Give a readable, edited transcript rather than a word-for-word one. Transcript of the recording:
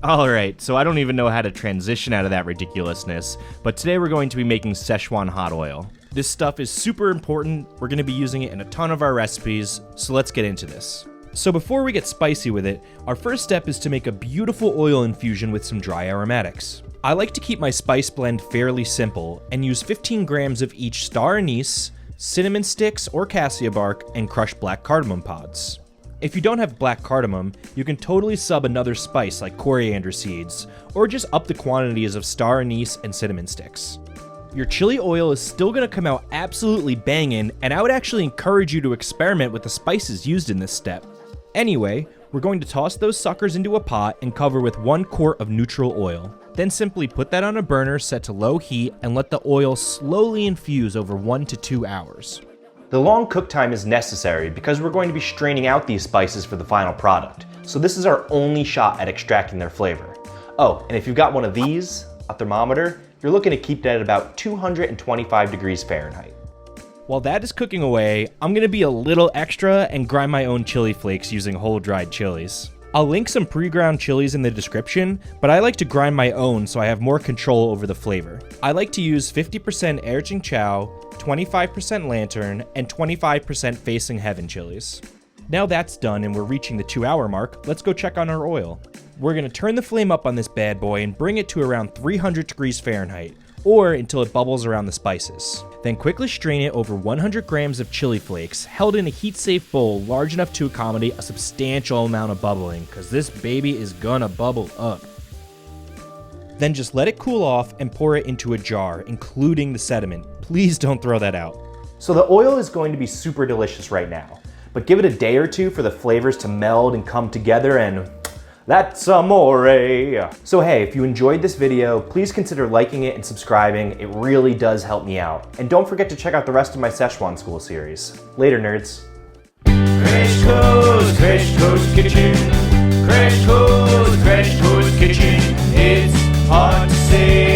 Alright, so I don't even know how to transition out of that ridiculousness, but today we're going to be making Sichuan hot oil. This stuff is super important, we're going to be using it in a ton of our recipes, so let's get into this. So before we get spicy with it, our first step is to make a beautiful oil infusion with some dry aromatics. I like to keep my spice blend fairly simple, and use 15 grams of each star anise, cinnamon sticks or cassia bark, and crushed black cardamom pods. If you don't have black cardamom, you can totally sub another spice like coriander seeds, or just up the quantities of star anise and cinnamon sticks. Your chili oil is still going to come out absolutely bangin', and I would actually encourage you to experiment with the spices used in this step. Anyway, we're going to toss those suckers into a pot and cover with 1 quart of neutral oil. Then simply put that on a burner set to low heat and let the oil slowly infuse over 1 to 2 hours. The long cook time is necessary because we're going to be straining out these spices for the final product, so this is our only shot at extracting their flavor. Oh, and if you've got one of these, a thermometer, you're looking to keep that at about 225 degrees Fahrenheit. While that is cooking away, I'm going to be a little extra and grind my own chili flakes using whole dried chilies. I'll link some pre-ground chilies in the description, but I like to grind my own so I have more control over the flavor. I like to use 50% Air Ching Chow, 25% Lantern, and 25% Facing Heaven chilies. Now that's done and we're reaching the 2-hour mark, let's go check on our oil. We're going to turn the flame up on this bad boy and bring it to around 300 degrees Fahrenheit, or until it bubbles around the spices. Then quickly strain it over 100 grams of chili flakes, held in a heat-safe bowl large enough to accommodate a substantial amount of bubbling, cause this baby is gonna bubble up. Then just let it cool off and pour it into a jar, including the sediment. Please don't throw that out. So the oil is going to be super delicious right now, but give it a day or two for the flavors to meld and come together, and that's amore. So hey, if you enjoyed this video, please consider liking it and subscribing. It really does help me out. And don't forget to check out the rest of my Sichuan School series. Later, nerds. Crash Course Kitchen. Crash Course Kitchen. It's hard to say.